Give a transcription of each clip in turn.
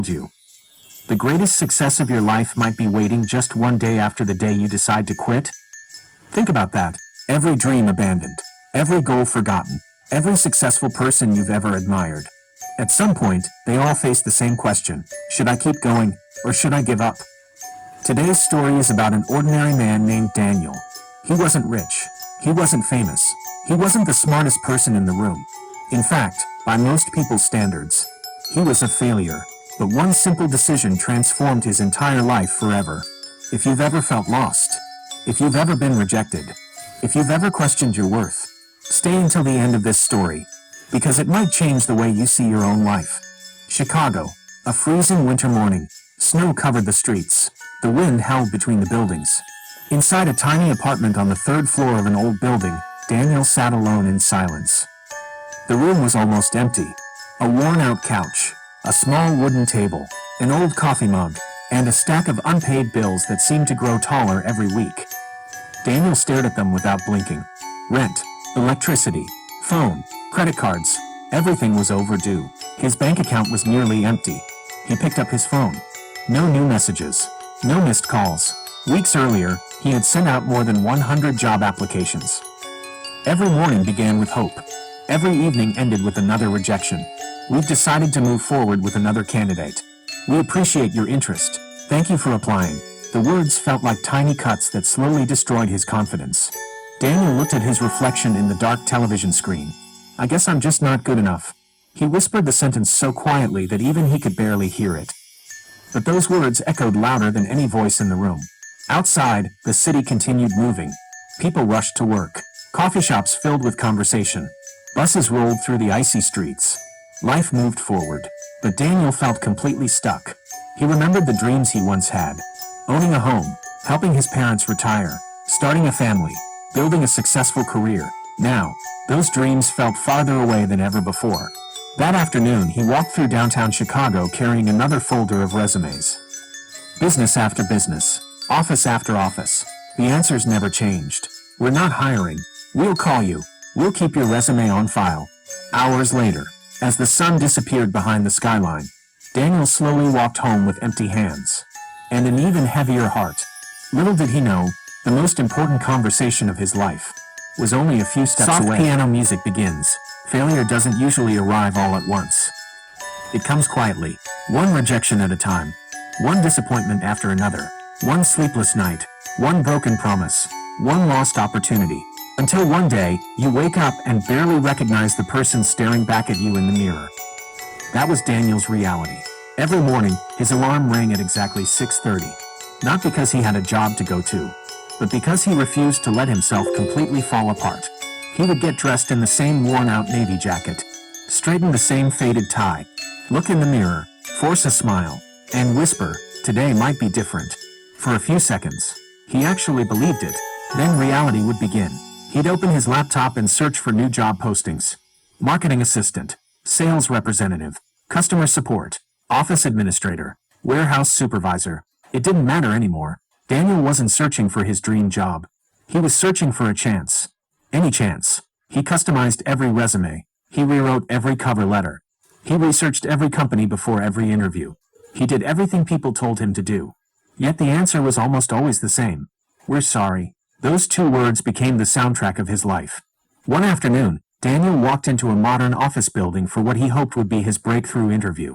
you. The greatest success of your life might be waiting just one day after the day you decide to quit. Think about that. Every dream abandoned, every goal forgotten, every successful person you've ever admired. At some point, they all face the same question: should I keep going, or should I give up? Today's story is about an ordinary man named Daniel. He wasn't rich. He wasn't famous. He wasn't the smartest person in the room. In fact, by most people's standards, he was a failure. But one simple decision transformed his entire life forever. If you've ever felt lost, if you've ever been rejected, if you've ever questioned your worth, stay until the end of this story, because it might change the way you see your own life. Chicago, a freezing winter morning. Snow covered the streets. The wind howled between the buildings. Inside a tiny apartment on the third floor of an old building, Daniel sat alone in silence. The room was almost empty. A worn-out couch, a small wooden table, an old coffee mug, and a stack of unpaid bills that seemed to grow taller every week. Daniel stared at them without blinking. Rent, electricity, phone, credit cards, everything was overdue. His bank account was nearly empty. He picked up his phone. No new messages. No missed calls. Weeks earlier, he had sent out more than 100 job applications. Every morning began with hope. Every evening ended with another rejection. We've decided to move forward with another candidate. We appreciate your interest. Thank you for applying. The words felt like tiny cuts that slowly destroyed his confidence. Daniel looked at his reflection in the dark television screen. I guess I'm just not good enough. He whispered the sentence so quietly that even he could barely hear it. But those words echoed louder than any voice in the room. Outside, the city continued moving. People rushed to work. Coffee shops filled with conversation. Buses rolled through the icy streets. Life moved forward, but Daniel felt completely stuck. He remembered the dreams he once had. Owning a home, helping his parents retire, starting a family, building a successful career. Now, those dreams felt farther away than ever before. That afternoon, he walked through downtown Chicago carrying another folder of resumes. Business after business, office after office. The answers never changed. We're not hiring. We'll call you. We'll keep your resume on file. Hours later, as the sun disappeared behind the skyline, Daniel slowly walked home with empty hands and an even heavier heart. Little did he know, the most important conversation of his life was only a few steps away. Soft piano music begins. Failure doesn't usually arrive all at once. It comes quietly, one rejection at a time, one disappointment after another, one sleepless night, one broken promise, one lost opportunity, until one day, you wake up and barely recognize the person staring back at you in the mirror. That was Daniel's reality. Every morning, his alarm rang at exactly 6:30. Not because he had a job to go to, but because he refused to let himself completely fall apart. He would get dressed in the same worn-out navy jacket, straighten the same faded tie, look in the mirror, force a smile, and whisper, "Today might be different." For a few seconds, he actually believed it. Then reality would begin. He'd open his laptop and search for new job postings. Marketing assistant, sales representative, customer support, office administrator, warehouse supervisor. It didn't matter anymore. Daniel wasn't searching for his dream job. He was searching for a chance. Any chance. He customized every resume. He rewrote every cover letter. He researched every company before every interview. He did everything people told him to do. Yet the answer was almost always the same. "We're sorry." Those two words became the soundtrack of his life. One afternoon, Daniel walked into a modern office building for what he hoped would be his breakthrough interview.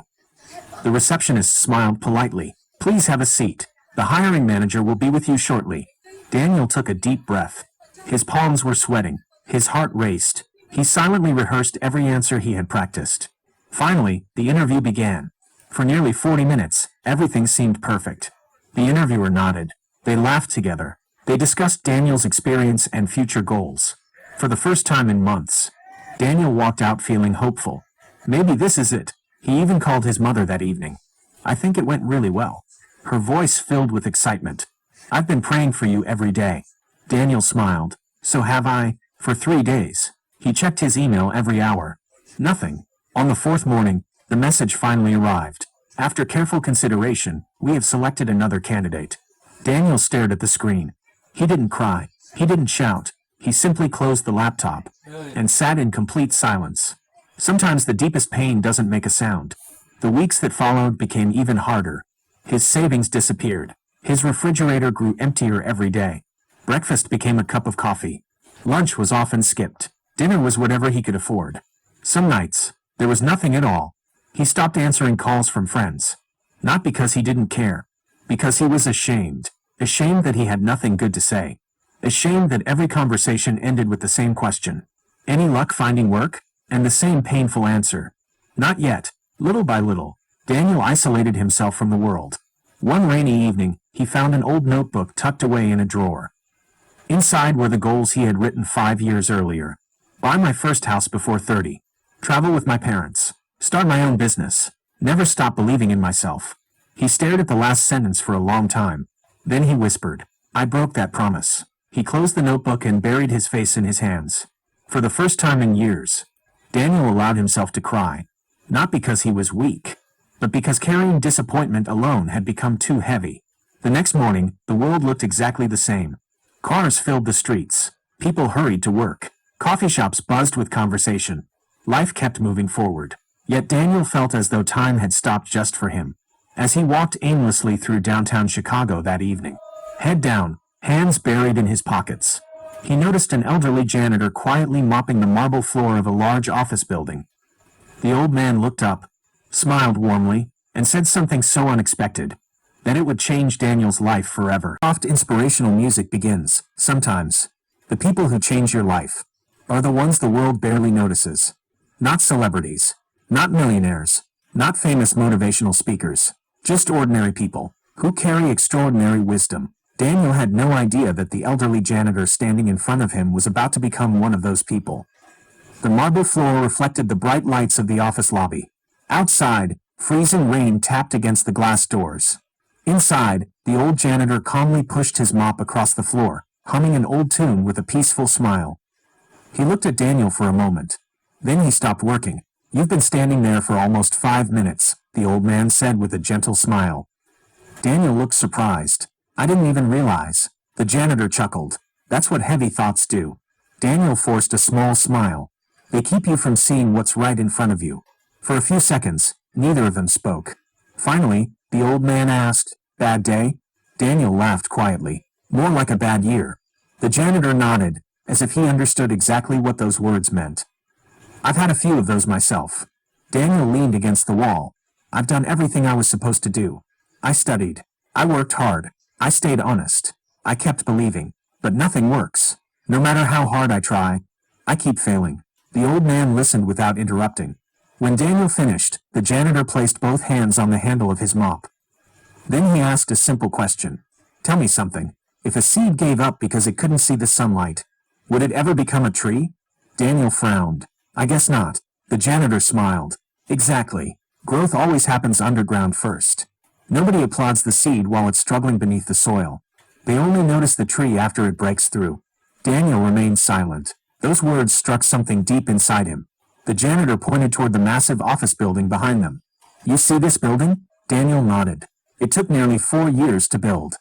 The receptionist smiled politely. "Please have a seat. The hiring manager will be with you shortly." Daniel took a deep breath. His palms were sweating. His heart raced. He silently rehearsed every answer he had practiced. Finally, the interview began. For nearly 40 minutes, everything seemed perfect. The interviewer nodded. They laughed together. They discussed Daniel's experience and future goals. For the first time in months, Daniel walked out feeling hopeful. Maybe this is it. He even called his mother that evening. "I think it went really well." Her voice filled with excitement. "I've been praying for you every day." Daniel smiled. "So have I, for 3 days." He checked his email every hour. Nothing. On the fourth morning, the message finally arrived. "After careful consideration, we have selected another candidate." Daniel stared at the screen. He didn't cry. He didn't shout. He simply closed the laptop and sat in complete silence. Sometimes the deepest pain doesn't make a sound. The weeks that followed became even harder. His savings disappeared. His refrigerator grew emptier every day. Breakfast became a cup of coffee. Lunch was often skipped. Dinner was whatever he could afford. Some nights, there was nothing at all. He stopped answering calls from friends. Not because he didn't care. Because he was ashamed. Ashamed that he had nothing good to say. Ashamed that every conversation ended with the same question. Any luck finding work? And the same painful answer. Not yet. Little by little, Daniel isolated himself from the world. One rainy evening, he found an old notebook tucked away in a drawer. Inside were the goals he had written 5 years earlier. Buy my first house before 30. Travel with my parents. Start my own business. Never stop believing in myself. He stared at the last sentence for a long time. Then he whispered, I broke that promise. He closed the notebook and buried his face in his hands. For the first time in years, Daniel allowed himself to cry. Not because he was weak, but because carrying disappointment alone had become too heavy. The next morning, the world looked exactly the same. Cars filled the streets. People hurried to work. Coffee shops buzzed with conversation. Life kept moving forward. Yet Daniel felt as though time had stopped just for him. As he walked aimlessly through downtown Chicago that evening, head down, hands buried in his pockets, he noticed an elderly janitor quietly mopping the marble floor of a large office building. The old man looked up, smiled warmly, and said something so unexpected that it would change Daniel's life forever. Soft inspirational music begins. Sometimes, the people who change your life are the ones the world barely notices. Not celebrities, not millionaires, not famous motivational speakers, just ordinary people who carry extraordinary wisdom. Daniel had no idea that the elderly janitor standing in front of him was about to become one of those people. The marble floor reflected the bright lights of the office lobby. Outside, freezing rain tapped against the glass doors. Inside, the old janitor calmly pushed his mop across the floor, humming an old tune with a peaceful smile. He looked at Daniel for a moment. Then he stopped working. You've been standing there for almost 5 minutes, the old man said with a gentle smile. Daniel looked surprised. I didn't even realize. The janitor chuckled. That's what heavy thoughts do. Daniel forced a small smile. They keep you from seeing what's right in front of you. For a few seconds, neither of them spoke. Finally, the old man asked, Bad day? Daniel laughed quietly. More like a bad year. The janitor nodded, as if he understood exactly what those words meant. I've had a few of those myself. Daniel leaned against the wall. I've done everything I was supposed to do. I studied. I worked hard. I stayed honest. I kept believing. But nothing works. No matter how hard I try, I keep failing. The old man listened without interrupting. When Daniel finished, the janitor placed both hands on the handle of his mop. Then he asked a simple question. Tell me something. If a seed gave up because it couldn't see the sunlight, would it ever become a tree? Daniel frowned. I guess not. The janitor smiled. Exactly. Growth always happens underground first. Nobody applauds the seed while it's struggling beneath the soil. They only notice the tree after it breaks through. Daniel remained silent. Those words struck something deep inside him. The janitor pointed toward the massive office building behind them. You see this building? Daniel nodded. It took nearly 4 years to build.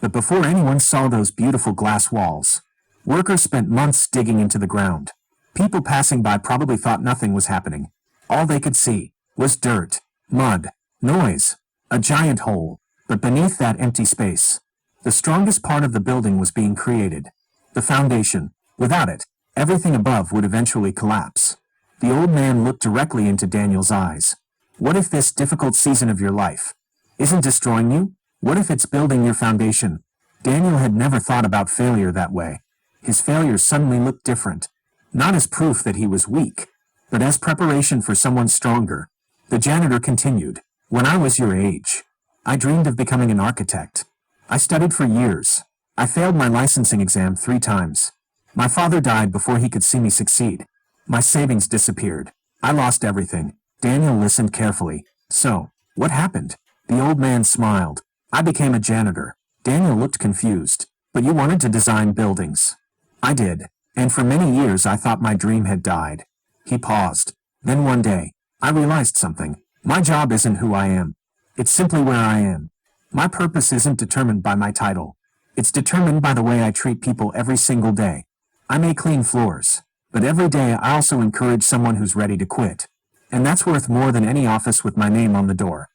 But before anyone saw those beautiful glass walls, workers spent months digging into the ground. People passing by probably thought nothing was happening. All they could see was dirt, mud, noise, a giant hole. But beneath that empty space, the strongest part of the building was being created. The foundation. Without it, everything above would eventually collapse. The old man looked directly into Daniel's eyes. What if this difficult season of your life isn't destroying you? What if it's building your foundation? Daniel had never thought about failure that way. His failures suddenly looked different. Not as proof that he was weak, but as preparation for someone stronger. The janitor continued. When I was your age, I dreamed of becoming an architect. I studied for years. I failed my licensing exam 3 times. My father died before he could see me succeed. My savings disappeared. I lost everything. Daniel listened carefully. So, what happened? The old man smiled. I became a janitor. Daniel looked confused. But you wanted to design buildings. I did. And for many years I thought my dream had died. He paused. Then one day, I realized something. My job isn't who I am. It's simply where I am. My purpose isn't determined by my title. It's determined by the way I treat people every single day. I may clean floors, but every day I also encourage someone who's ready to quit. and that's worth more than any office with my name on the door.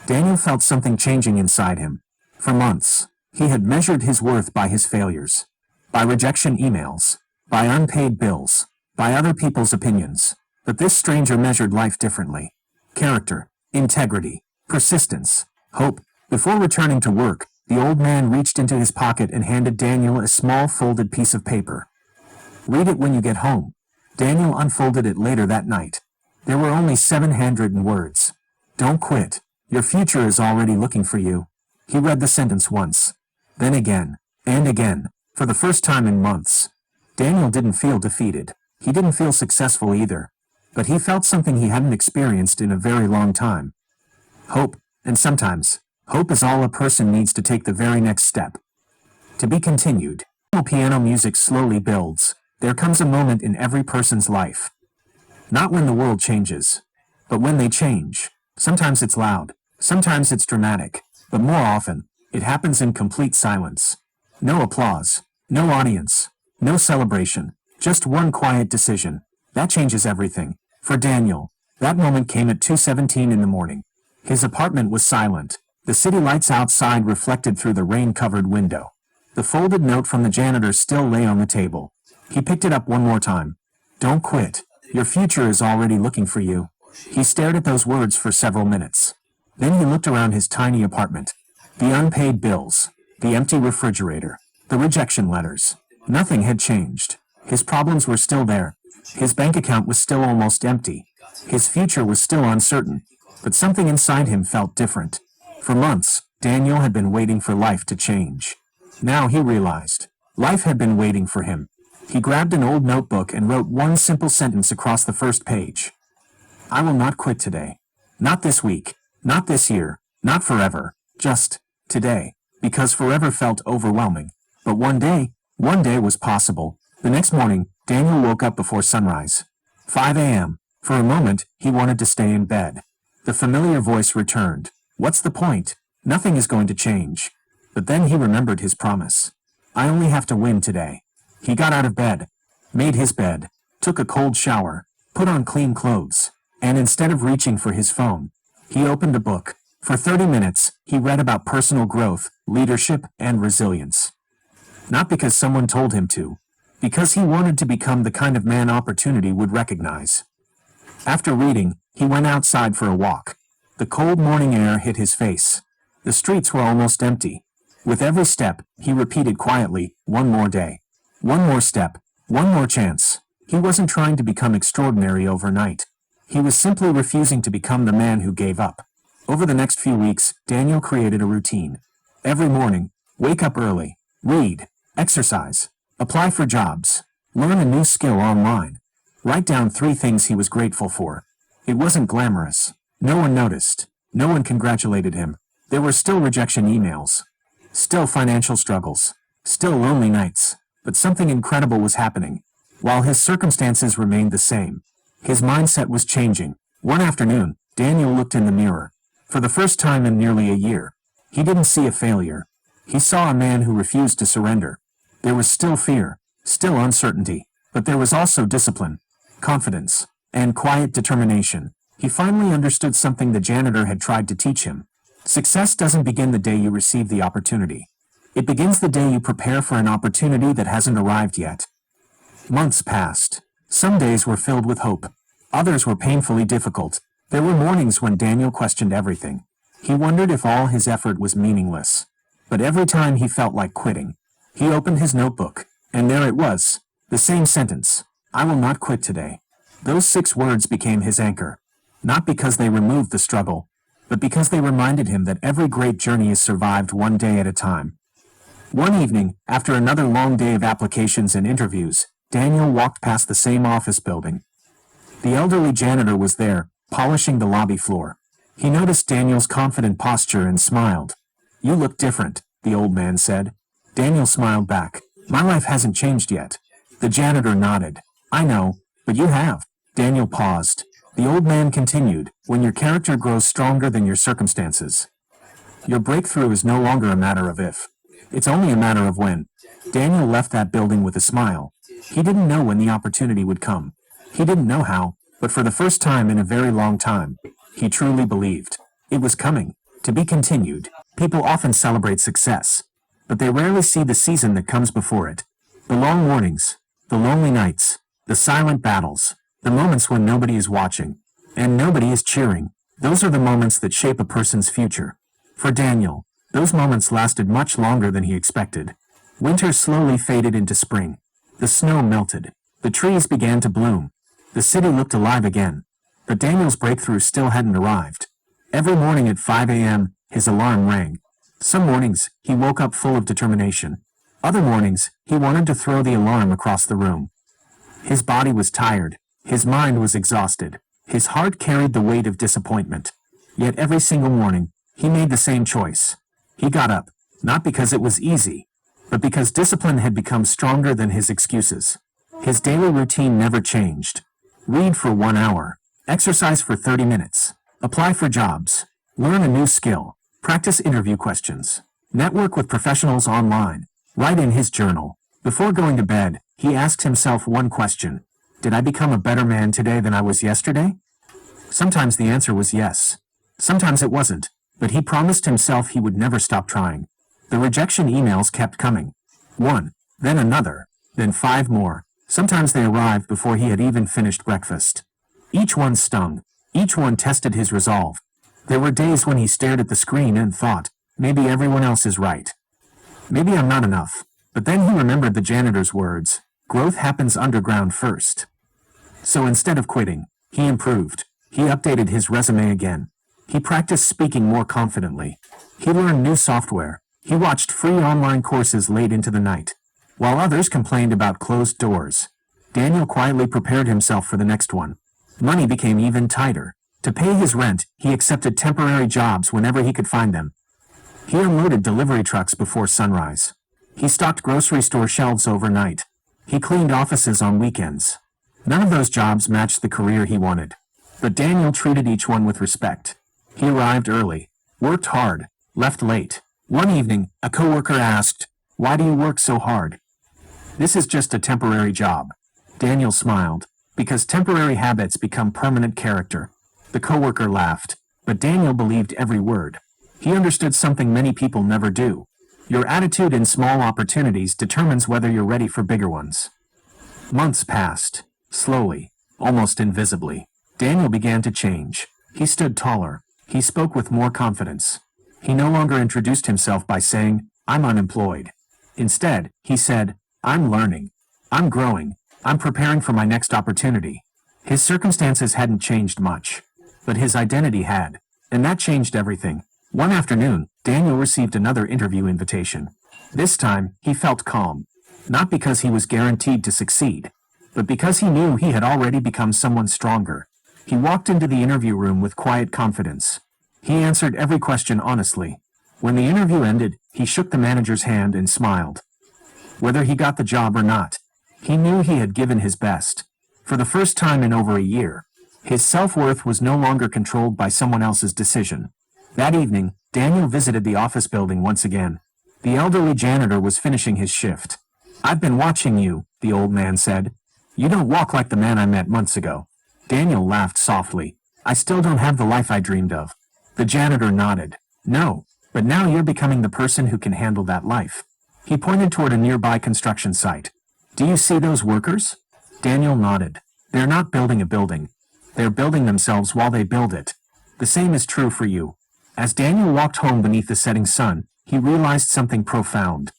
Daniel felt something changing inside him. For months, he had measured his worth by his failures, by rejection emails, by unpaid bills, by other people's opinions. But this stranger measured life differently. Character, integrity, persistence, hope. Before returning to work, the old man reached into his pocket and handed Daniel a small folded piece of paper. Read it when you get home. Daniel unfolded it later that night. There were only 7 handwritten words. Don't quit. Your future is already looking for you. He read the sentence once, then again, and again, for the first time in months. Daniel didn't feel defeated. He didn't feel successful either. But he felt something he hadn't experienced in a very long time. Hope, and sometimes, hope is all a person needs to take the very next step. To be continued. Piano music slowly builds. There comes a moment in every person's life. Not when the world changes, but when they change. Sometimes it's loud, sometimes it's dramatic, but more often, it happens in complete silence. No applause, no audience, no celebration, just one quiet decision. That changes everything. For Daniel, that moment came at 2:17 in the morning. His apartment was silent. The city lights outside reflected through the rain-covered window. The folded note from the janitor still lay on the table. He picked it up one more time. Don't quit. Your future is already looking for you. He stared at those words for several minutes. Then he looked around his tiny apartment. The unpaid bills, the empty refrigerator, the rejection letters. Nothing had changed. His problems were still there. His bank account was still almost empty. His future was still uncertain. But something inside him felt different. For months, Daniel had been waiting for life to change. Now he realized. Life had been waiting for him. He grabbed an old notebook and wrote one simple sentence across the first page. I will not quit today. Not this week. Not this year. Not forever. Just today. Because forever felt overwhelming. But one day was possible. The next morning, Daniel woke up before sunrise. 5 a.m. For a moment, he wanted to stay in bed. The familiar voice returned. What's the point? Nothing is going to change. But then he remembered his promise. I only have to win today. He got out of bed, made his bed, took a cold shower, put on clean clothes, and instead of reaching for his phone, he opened a book. For 30 minutes, he read about personal growth, leadership, and resilience. Not because someone told him to, because he wanted to become the kind of man opportunity would recognize. After reading, he went outside for a walk. The cold morning air hit his face. The streets were almost empty. With every step, he repeated quietly, one more day. One more step. One more chance. He wasn't trying to become extraordinary overnight. He was simply refusing to become the man who gave up. Over the next few weeks, Daniel created a routine. Every morning, wake up early, read, exercise, apply for jobs, learn a new skill online, write down 3 things he was grateful for. It wasn't glamorous. No one noticed. No one congratulated him. There were still rejection emails. Still financial struggles. Still lonely nights. But something incredible was happening. While his circumstances remained the same, his mindset was changing. One afternoon, Daniel looked in the mirror. For the first time in nearly a year, he didn't see a failure. He saw a man who refused to surrender. There was still fear, still uncertainty, but there was also discipline, confidence, and quiet determination. He finally understood something the janitor had tried to teach him. Success doesn't begin the day you receive the opportunity. It begins the day you prepare for an opportunity that hasn't arrived yet. Months passed. Some days were filled with hope. Others were painfully difficult. There were mornings when Daniel questioned everything. He wondered if all his effort was meaningless. But every time he felt like quitting, he opened his notebook, and there it was, the same sentence. I will not quit today. Those 6 words became his anchor. Not because they removed the struggle, but because they reminded him that every great journey is survived one day at a time. One evening, after another long day of applications and interviews, Daniel walked past the same office building. The elderly janitor was there, polishing the lobby floor. He noticed Daniel's confident posture and smiled. You look different, the old man said. Daniel smiled back. My life hasn't changed yet. The janitor nodded. I know, but you have. Daniel paused. The old man continued, when your character grows stronger than your circumstances, your breakthrough is no longer a matter of if. It's only a matter of when. Daniel left that building with a smile. He didn't know when the opportunity would come. He didn't know how, But for the first time in a very long time, he truly believed. It was coming. To be continued. People often celebrate success, but they rarely see the season that comes before it. The long mornings, the lonely nights, the silent battles, the moments when nobody is watching, and nobody is cheering. Those are the moments that shape a person's future. For Daniel, those moments lasted much longer than he expected. Winter slowly faded into spring. The snow melted. The trees began to bloom. The city looked alive again. But Daniel's breakthrough still hadn't arrived. Every morning at 5 a.m., his alarm rang. Some mornings, he woke up full of determination. Other mornings, he wanted to throw the alarm across the room. His body was tired. His mind was exhausted. His heart carried the weight of disappointment. Yet every single morning, he made the same choice. He got up, not because it was easy, but because discipline had become stronger than his excuses. His daily routine never changed. Read for 1 hour. Exercise for 30 minutes. Apply for jobs. Learn a new skill. Practice interview questions. Network with professionals online. Write in his journal. Before going to bed, he asked himself one question. Did I become a better man today than I was yesterday? Sometimes the answer was yes. Sometimes it wasn't, but he promised himself he would never stop trying. The rejection emails kept coming. One, then another, then 5 more. Sometimes they arrived before he had even finished breakfast. Each one stung. Each one tested his resolve. There were days when he stared at the screen and thought, maybe everyone else is right. Maybe I'm not enough. But then he remembered the janitor's words, growth happens underground first. So instead of quitting, he improved. He updated his resume again. He practiced speaking more confidently. He learned new software. He watched free online courses late into the night. While others complained about closed doors, Daniel quietly prepared himself for the next one. Money became even tighter. To pay his rent, he accepted temporary jobs whenever he could find them. He unloaded delivery trucks before sunrise. He stocked grocery store shelves overnight. He cleaned offices on weekends. None of those jobs matched the career he wanted. But Daniel treated each one with respect. He arrived early, worked hard, left late. One evening, a coworker asked, "Why do you work so hard?" "This is just a temporary job." Daniel smiled. Because temporary habits become permanent character. The coworker laughed, but Daniel believed every word. He understood something many people never do. Your attitude in small opportunities determines whether you're ready for bigger ones. Months passed. Slowly, almost invisibly, Daniel began to change. He stood taller. He spoke with more confidence. He no longer introduced himself by saying, "I'm unemployed." Instead, he said, "I'm learning. I'm growing. I'm preparing for my next opportunity." His circumstances hadn't changed much, but his identity had, and that changed everything. One afternoon, Daniel received another interview invitation. This time, he felt calm, not because he was guaranteed to succeed, but because he knew he had already become someone stronger. He walked into the interview room with quiet confidence. He answered every question honestly. When the interview ended, he shook the manager's hand and smiled. Whether he got the job or not, he knew he had given his best. For the first time in over a year, his self-worth was no longer controlled by someone else's decision. That evening, Daniel visited the office building once again. The elderly janitor was finishing his shift. "I've been watching you," the old man said. "You don't walk like the man I met months ago." Daniel laughed softly. "I still don't have the life I dreamed of." The janitor nodded. "No, but now you're becoming the person who can handle that life." He pointed toward a nearby construction site. "Do you see those workers?" Daniel nodded. "They're not building a building. They're building themselves while they build it. The same is true for you." As Daniel walked home beneath the setting sun, he realized something profound.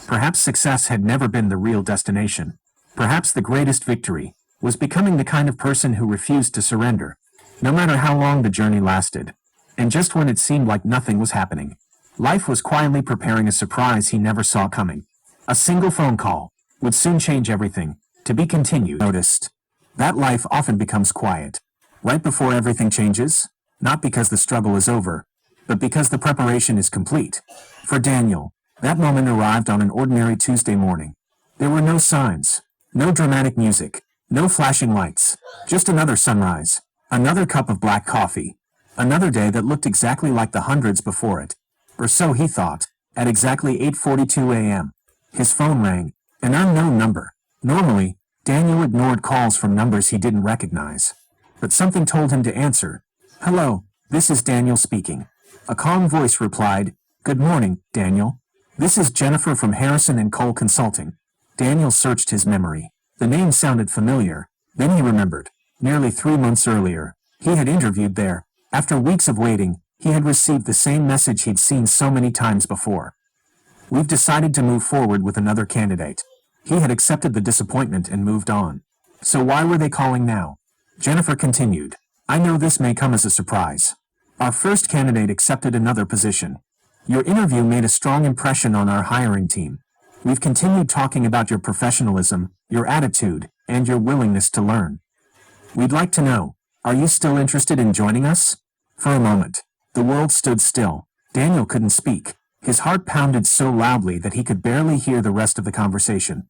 Perhaps success had never been the real destination. Perhaps the greatest victory was becoming the kind of person who refused to surrender, no matter how long the journey lasted. And just when it seemed like nothing was happening, life was quietly preparing a surprise he never saw coming. A single phone call would soon change everything. To be continued. Noticed that life often becomes quiet, right before everything changes, not because the struggle is over, but because the preparation is complete. For Daniel, that moment arrived on an ordinary Tuesday morning. There were no signs, no dramatic music, no flashing lights, just another sunrise, another cup of black coffee, another day that looked exactly like the hundreds before it. Or so he thought. At exactly 8:42 a.m., his phone rang, an unknown number. Normally, Daniel ignored calls from numbers he didn't recognize. but something told him to answer. "Hello, this is Daniel speaking." A calm voice replied, "Good morning, Daniel. This is Jennifer from Harrison and Cole Consulting." Daniel searched his memory. The name sounded familiar. Then he remembered. Nearly 3 months earlier, he had interviewed there. After weeks of waiting, he had received the same message he'd seen so many times before. "We've decided to move forward with another candidate." He had accepted the disappointment and moved on. "So why were they calling now?" Jennifer continued, "I know this may come as a surprise. Our first candidate accepted another position. Your interview made a strong impression on our hiring team. We've continued talking about your professionalism, your attitude, and your willingness to learn. We'd like to know, are you still interested in joining us?" For a moment, the world stood still. Daniel couldn't speak. His heart pounded so loudly that he could barely hear the rest of the conversation.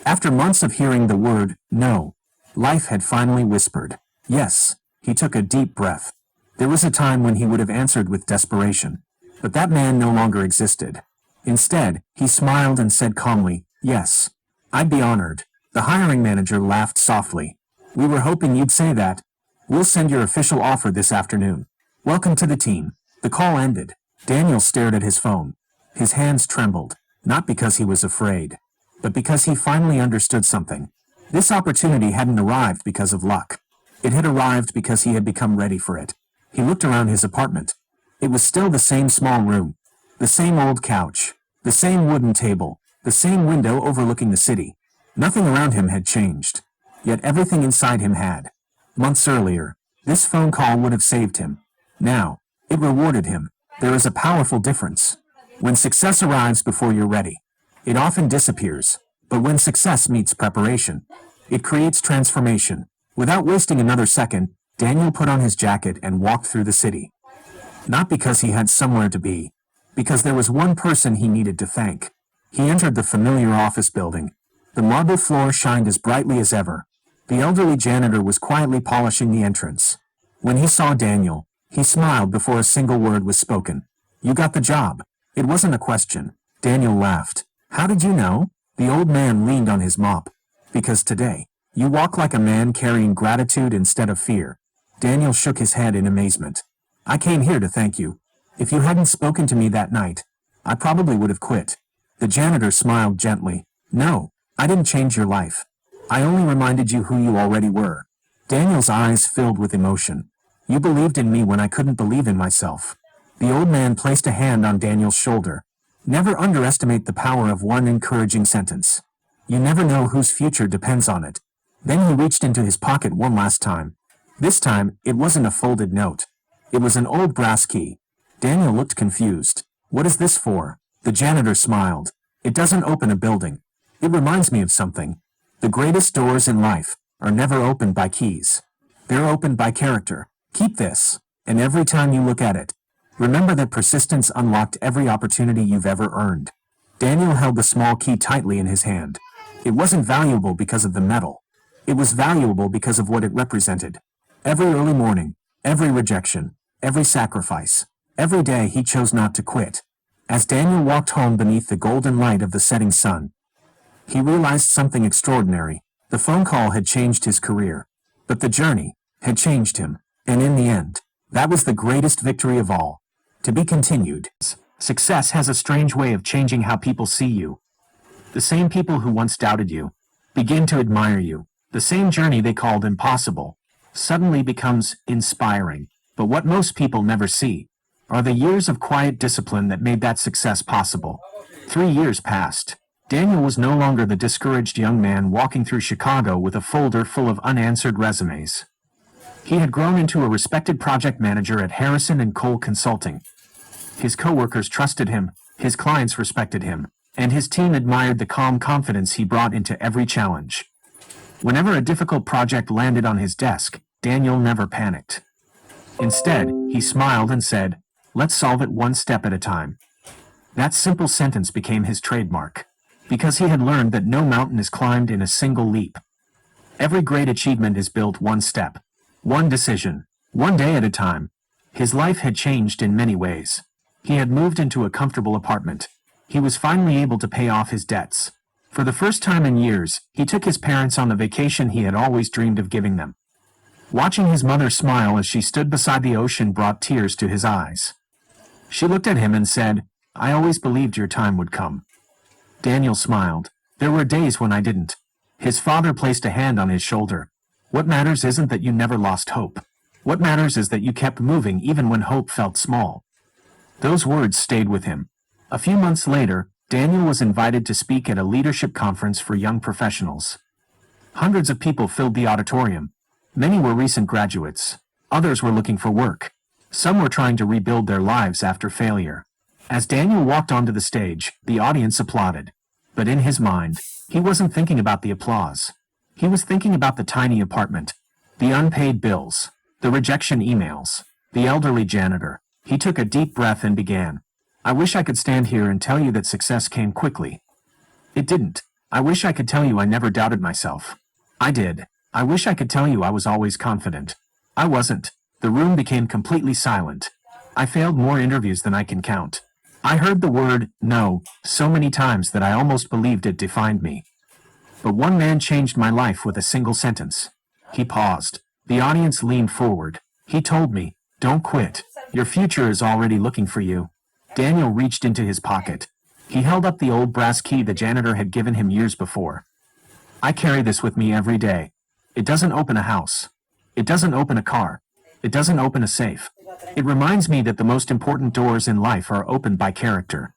After months of hearing the word, no, life had finally whispered, yes. He took a deep breath. There was a time when he would have answered with desperation. But that man no longer existed. Instead, he smiled and said calmly, "Yes. I'd be honored." The hiring manager laughed softly. "We were hoping you'd say that. We'll send your official offer this afternoon. Welcome to the team." The call ended. Daniel stared at his phone. His hands trembled, not because he was afraid, but because he finally understood something. This opportunity hadn't arrived because of luck. It had arrived because he had become ready for it. He looked around his apartment. It was still the same small room, the same old couch, the same wooden table, the same window overlooking the city. Nothing around him had changed, yet everything inside him had. Months earlier, this phone call would have saved him. Now, it rewarded him. There is a powerful difference. When success arrives before you're ready, it often disappears. But when success meets preparation, it creates transformation. Without wasting another second, Daniel put on his jacket and walked through the city. Not because he had somewhere to be, because there was one person he needed to thank. He entered the familiar office building. The marble floor shined as brightly as ever. The elderly janitor was quietly polishing the entrance. When he saw Daniel, he smiled before a single word was spoken. "You got the job." It wasn't a question. Daniel laughed. "How did you know?" The old man leaned on his mop. "Because today, you walk like a man carrying gratitude instead of fear." Daniel shook his head in amazement. "I came here to thank you. If you hadn't spoken to me that night, I probably would have quit." The janitor smiled gently. "No, I didn't change your life. I only reminded you who you already were." Daniel's eyes filled with emotion. "You believed in me when I couldn't believe in myself." The old man placed a hand on Daniel's shoulder. "Never underestimate the power of one encouraging sentence. You never know whose future depends on it." Then he reached into his pocket one last time. This time, it wasn't a folded note. It was an old brass key. Daniel looked confused. "What is this for?" The janitor smiled. "It doesn't open a building. It reminds me of something. The greatest doors in life are never opened by keys. They're opened by character. Keep this, and every time you look at it, remember that persistence unlocked every opportunity you've ever earned." Daniel held the small key tightly in his hand. It wasn't valuable because of the metal. It was valuable because of what it represented. Every early morning, every rejection, every sacrifice, every day he chose not to quit. As Daniel walked home beneath the golden light of the setting sun, he realized something extraordinary. The phone call had changed his career, but the journey had changed him. And in the end, that was the greatest victory of all. To be continued. Success has a strange way of changing how people see you. The same people who once doubted you begin to admire you. The same journey they called impossible suddenly becomes inspiring. But what most people never see are the years of quiet discipline that made that success possible. 3 years passed. Daniel was no longer the discouraged young man walking through Chicago with a folder full of unanswered resumes. He had grown into a respected project manager at Harrison and Cole Consulting. His coworkers trusted him, his clients respected him, and his team admired the calm confidence he brought into every challenge. Whenever a difficult project landed on his desk, Daniel never panicked. Instead, he smiled and said, "Let's solve it one step at a time." That simple sentence became his trademark, because he had learned that no mountain is climbed in a single leap. Every great achievement is built one step, one decision, one day at a time. His life had changed in many ways. He had moved into a comfortable apartment. He was finally able to pay off his debts. For the first time in years, he took his parents on the vacation he had always dreamed of giving them. Watching his mother smile as she stood beside the ocean brought tears to his eyes. She looked at him and said, "I always believed your time would come." Daniel smiled. "There were days when I didn't." His father placed a hand on his shoulder. "What matters isn't that you never lost hope. What matters is that you kept moving even when hope felt small." Those words stayed with him. A few months later, Daniel was invited to speak at a leadership conference for young professionals. Hundreds of people filled the auditorium. Many were recent graduates. Others were looking for work. Some were trying to rebuild their lives after failure. As Daniel walked onto the stage, the audience applauded. But in his mind, he wasn't thinking about the applause. He was thinking about the tiny apartment, the unpaid bills, the rejection emails, the elderly janitor. He took a deep breath and began. "I wish I could stand here and tell you that success came quickly. It didn't. I wish I could tell you I never doubted myself. I did. I wish I could tell you I was always confident. I wasn't." The room became completely silent. I failed more interviews than I can count. I heard the word "no" so many times that I almost believed it defined me. But one man changed my life with a single sentence. He paused. The audience leaned forward. He told me, "Don't quit. Your future is already looking for you." Daniel reached into his pocket. He held up the old brass key the janitor had given him years before. "I carry this with me every day. It doesn't open a house. It doesn't open a car. It doesn't open a safe. It reminds me that the most important doors in life are opened by character,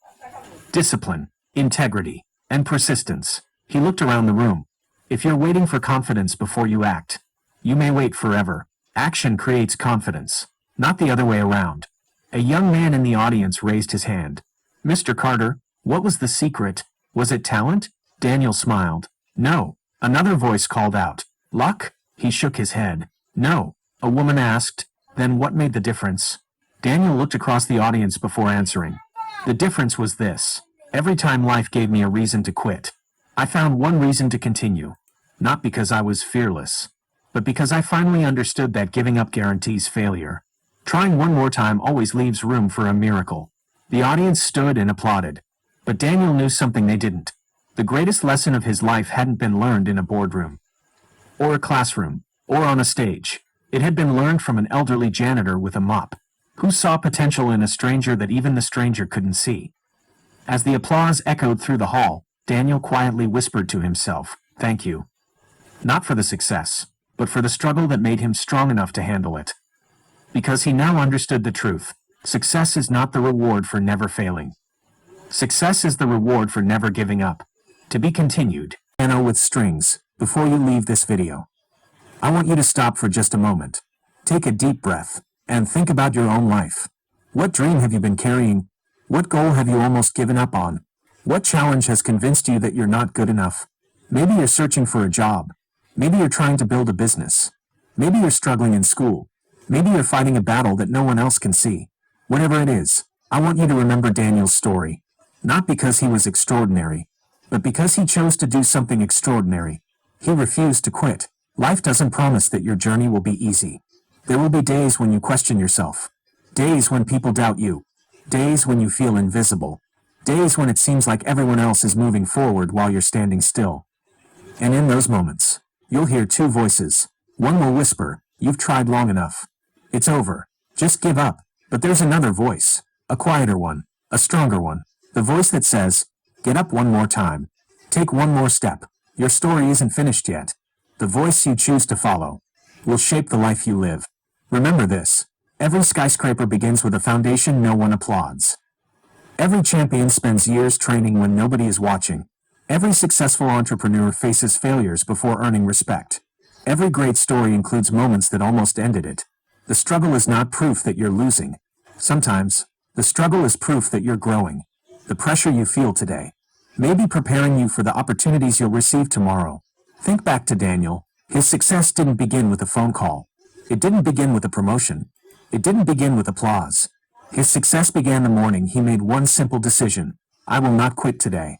discipline, integrity, and persistence." He looked around the room. "If you're waiting for confidence before you act, you may wait forever. Action creates confidence, not the other way around." A young man in the audience raised his hand. "Mr. Carter, what was the secret? Was it talent?" Daniel smiled. "No." Another voice called out. "Luck?" He shook his head. "No." A woman asked, "Then what made the difference?" Daniel looked across the audience before answering. "The difference was this. Every time life gave me a reason to quit, I found one reason to continue. Not because I was fearless, but because I finally understood that giving up guarantees failure. Trying one more time always leaves room for a miracle." The audience stood and applauded. But Daniel knew something they didn't. The greatest lesson of his life hadn't been learned in a boardroom, or a classroom, or on a stage. It had been learned from an elderly janitor with a mop, who saw potential in a stranger that even the stranger couldn't see. As the applause echoed through the hall, Daniel quietly whispered to himself, "Thank you." Not for the success, but for the struggle that made him strong enough to handle it. Because he now understood the truth. Success is not the reward for never failing. Success is the reward for never giving up. To be continued. Piano with strings. Before you leave this video, I want you to stop for just a moment. Take a deep breath and think about your own life. What dream have you been carrying? What goal have you almost given up on? What challenge has convinced you that you're not good enough? Maybe you're searching for a job. Maybe you're trying to build a business. Maybe you're struggling in school. Maybe you're fighting a battle that no one else can see. Whatever it is, I want you to remember Daniel's story. Not because he was extraordinary, but because he chose to do something extraordinary. He refused to quit. Life doesn't promise that your journey will be easy. There will be days when you question yourself. Days when people doubt you. Days when you feel invisible. Days when it seems like everyone else is moving forward while you're standing still. And in those moments, you'll hear two voices. One will whisper, "You've tried long enough. It's over. Just give up." But there's another voice. A quieter one. A stronger one. The voice that says, "Get up one more time. Take one more step. Your story isn't finished yet." The voice you choose to follow will shape the life you live. Remember this. Every skyscraper begins with a foundation no one applauds. Every champion spends years training when nobody is watching. Every successful entrepreneur faces failures before earning respect. Every great story includes moments that almost ended it. The struggle is not proof that you're losing. Sometimes, the struggle is proof that you're growing. The pressure you feel today may be preparing you for the opportunities you'll receive tomorrow. Think back to Daniel. His success didn't begin with a phone call. It didn't begin with a promotion. It didn't begin with applause. His success began the morning he made one simple decision. "I will not quit today."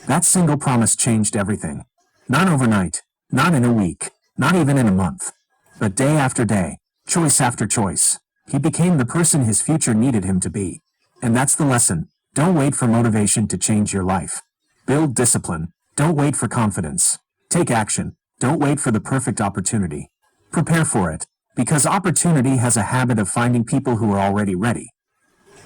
That single promise changed everything. Not overnight, not in a week, not even in a month, but day after day, choice after choice. He became the person his future needed him to be. And that's the lesson. Don't wait for motivation to change your life. Build discipline. Don't wait for confidence. Take action. Don't wait for the perfect opportunity. Prepare for it, because opportunity has a habit of finding people who are already ready.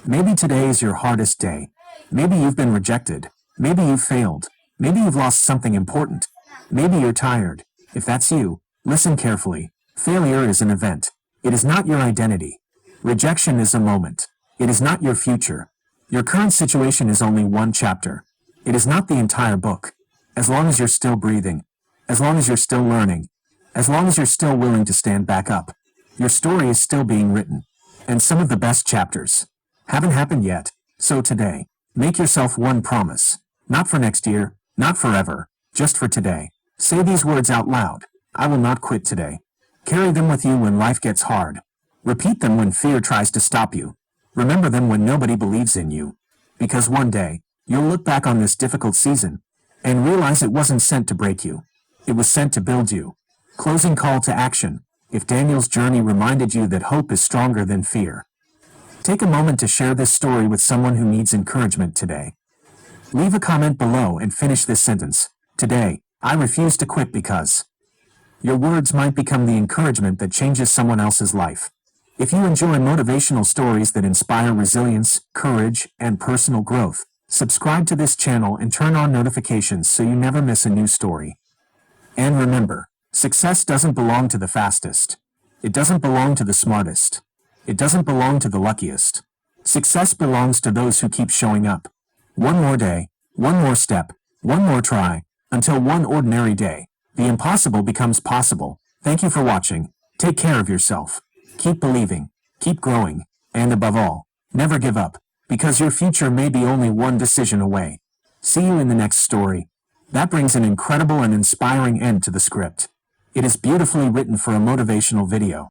Maybe today is your hardest day. Maybe you've been rejected. Maybe you've failed. Maybe you've lost something important. Maybe you're tired. If that's you, listen carefully. Failure is an event. It is not your identity. Rejection is a moment. It is not your future. Your current situation is only one chapter. It is not the entire book. As long as you're still breathing, as long as you're still learning, as long as you're still willing to stand back up, your story is still being written. And some of the best chapters haven't happened yet. So today, make yourself one promise. Not for next year, not forever, just for today. Say these words out loud. I will not quit today. Carry them with you when life gets hard. Repeat them when fear tries to stop you. Remember them when nobody believes in you. Because one day, you'll look back on this difficult season and realize it wasn't sent to break you. It was sent to build you. Closing call to action. If Daniel's journey reminded you that hope is stronger than fear, take a moment to share this story with someone who needs encouragement today. Leave a comment below and finish this sentence. Today, I refuse to quit because. Your words might become the encouragement that changes someone else's life. If you enjoy motivational stories that inspire resilience, courage, and personal growth, subscribe to this channel and turn on notifications so you never miss a new story. And remember, success doesn't belong to the fastest. It doesn't belong to the smartest. It doesn't belong to the luckiest. Success belongs to those who keep showing up. One more day, one more step, one more try, until one ordinary day, the impossible becomes possible. Thank you for watching. Take care of yourself. Keep believing, keep growing, and above all, never give up, because your future may be only one decision away. See you in the next story. That brings an incredible and inspiring end to the script. It is beautifully written for a motivational video.